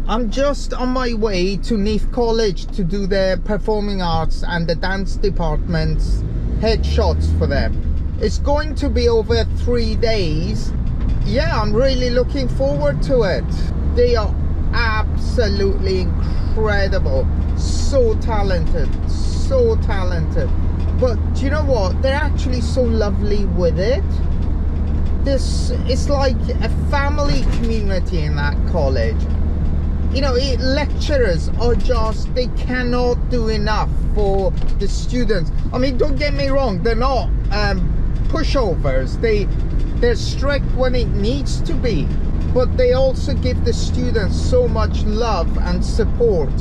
I'm just on my way to Neath College to do the performing arts and the dance department's headshots for them. It's going to be over 3 days. Yeah, I'm really looking forward to it. They are absolutely incredible. So talented, so talented. But do you know what? They're actually so lovely with it. It's like a family community in that college. You know, lecturers are just, they cannot do enough for the students. I mean, don't get me wrong, they're not pushovers. They're strict when it needs to be, but they also give the students so much love and support.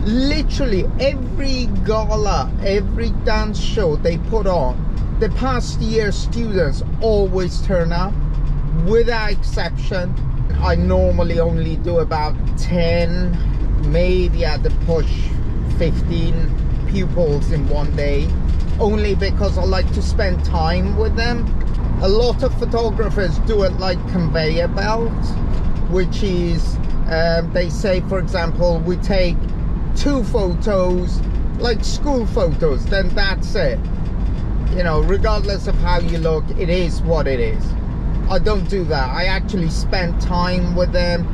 Literally every gala, every dance show they put on, the past year students always turn up without exception. I normally only do about 10, maybe at the push 15 pupils in one day, only because I like to spend time with them. A lot of photographers do it like conveyor belt, which is, they say, for example, we take 2 photos, like school photos, then that's it. You know, regardless of how you look, it is what it is. I don't do that. I actually spend time with them,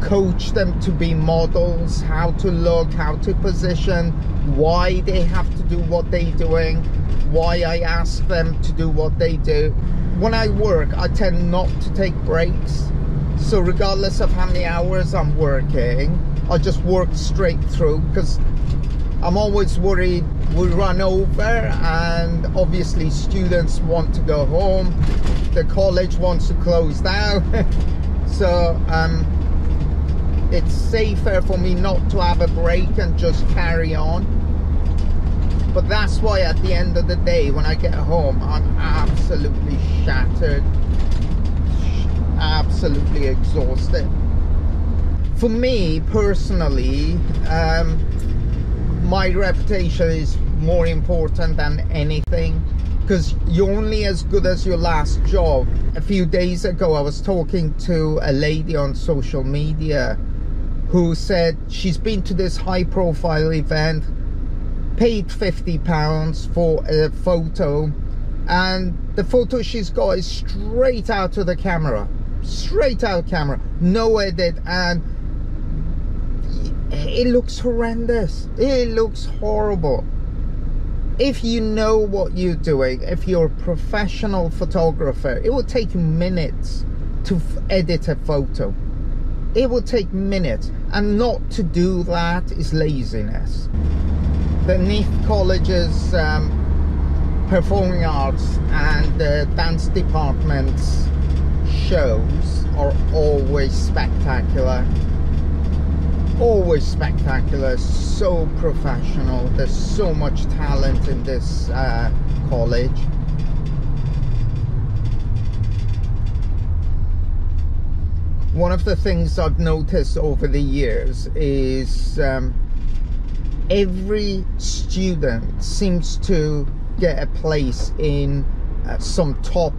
coach them to be models, how to look, how to position, why they have to do what they're doing, why I ask them to do what they do. When I work, I tend not to take breaks. So regardless of how many hours I'm working, I just work straight through, because I'm always worried we run over, and obviously students want to go home, the college wants to close down. So it's safer for me not to have a break and just carry on. But that's why at the end of the day, when I get home, I'm absolutely shattered, absolutely exhausted. For me personally, my reputation is more important than anything, because you're only as good as your last job. A few days ago, I was talking to a lady on social media who said she's been to this high-profile event, paid £50 for a photo, and the photo she's got is straight out of the camera, no edit, and it looks horrendous. It looks horrible. If you know what you're doing, if you're a professional photographer, it will take minutes to edit a photo. It will take minutes, and not to do that is laziness. The Neath College's performing arts and the dance department's shows are always spectacular. Always spectacular, so professional. There's so much talent in this college. One of the things I've noticed over the years is every student seems to get a place in some top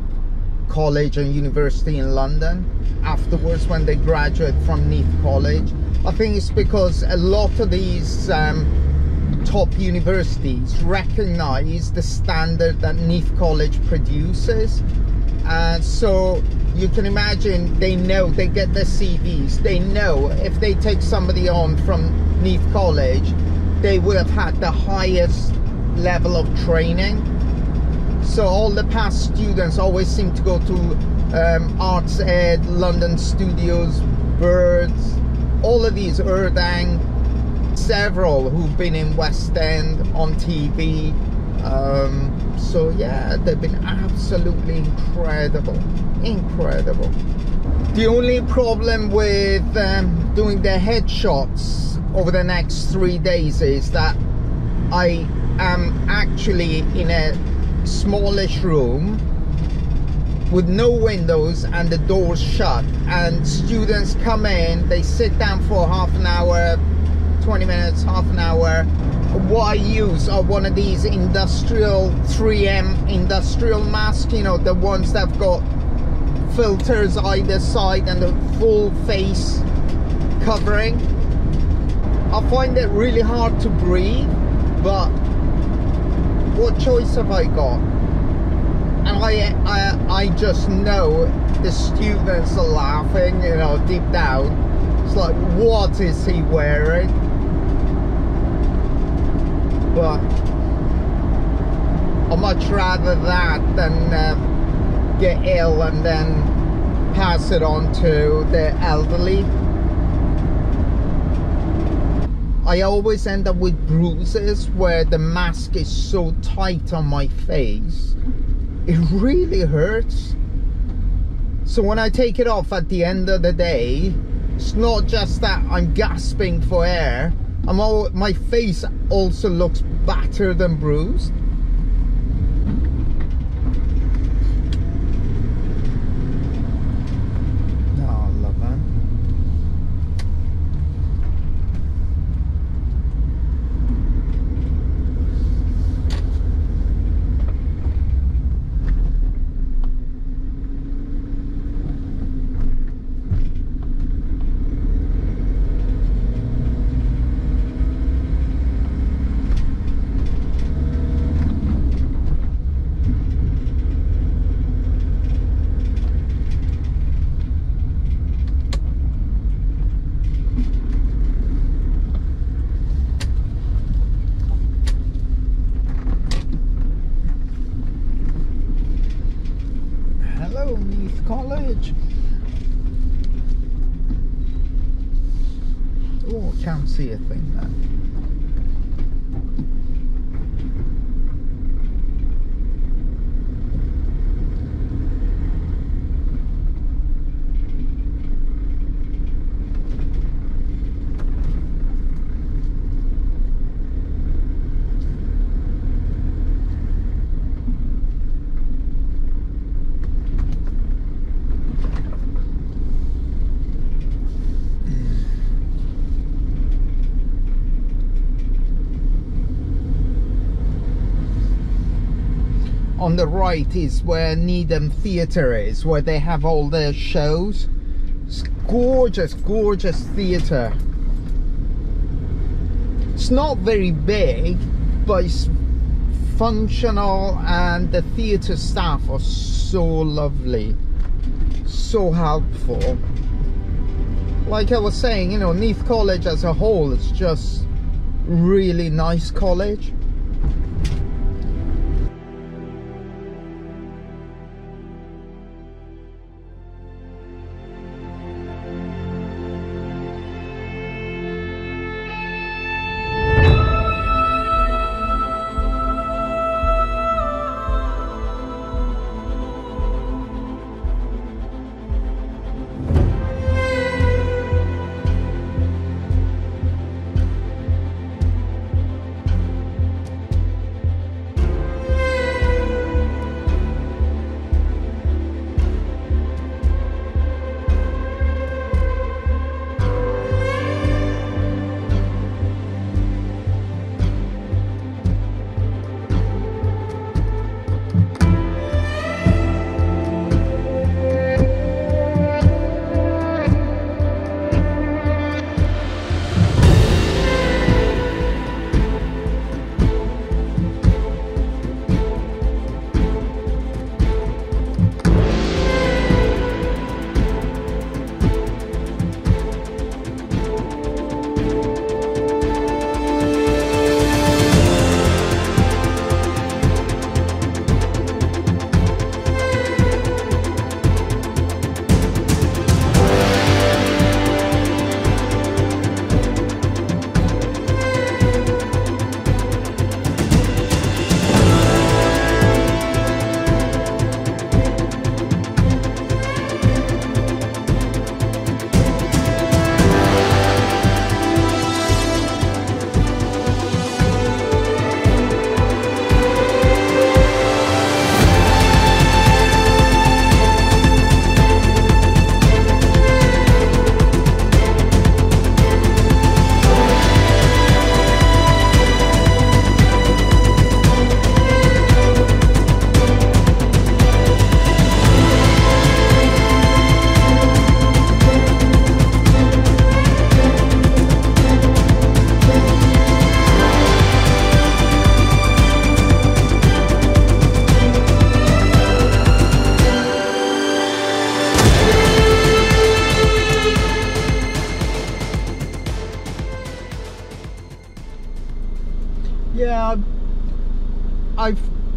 college and university in London afterwards when they graduate from Neath College. I think it's because a lot of these top universities recognize the standard that Neath College produces, and so you can imagine they know, they get their CVs, they know if they take somebody on from Neath College, they will have had the highest level of training. So all the past students always seem to go to Arts Ed, London Studios, Birds, all of these, Erdang, several who've been in West End on TV. So yeah, they've been absolutely incredible. The only problem with doing the headshots over the next 3 days is that I am actually in a smallish room with no windows and the doors shut, and students come in, they sit down for half an hour, 20 minutes, half an hour. What I use are one of these industrial 3M industrial masks, you know, the ones that have got filters either side and the full face covering. I find it really hard to breathe, but what choice have I got? And I just know the students are laughing, you know, deep down. It's like, what is he wearing? But I'd much rather that than get ill and then pass it on to the elderly. I always end up with bruises where the mask is so tight on my face. It really hurts. So when I take it off at the end of the day, it's not just that I'm gasping for air. My face also looks battered and bruised. Oh, love that. Hello, Neath College. Oh, can't see a thing there. On the right is where Needham Theatre is, where they have all their shows. It's gorgeous, gorgeous theatre. It's not very big, but it's functional, and the theatre staff are so lovely, so helpful. Like I was saying, you know, Neath College as a whole is just really nice college.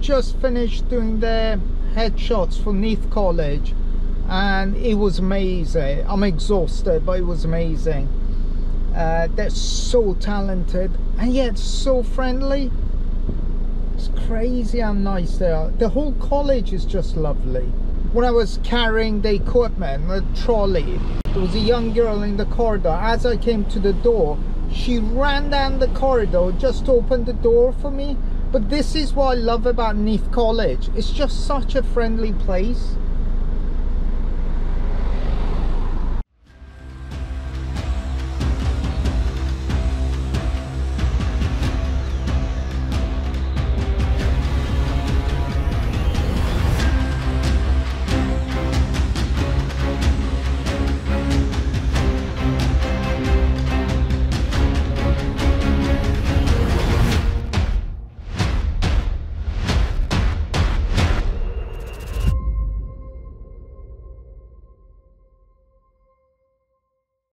just finished doing the headshots for Neath College, and it was amazing. I'm exhausted, but it was amazing. They're so talented and yet so friendly. It's crazy how nice they are. The whole college is just lovely. When I was carrying the equipment, the trolley, there was a young girl in the corridor. As I came to the door, she ran down the corridor just to open the door for me. But this is what I love about Neath College. It's just such a friendly place.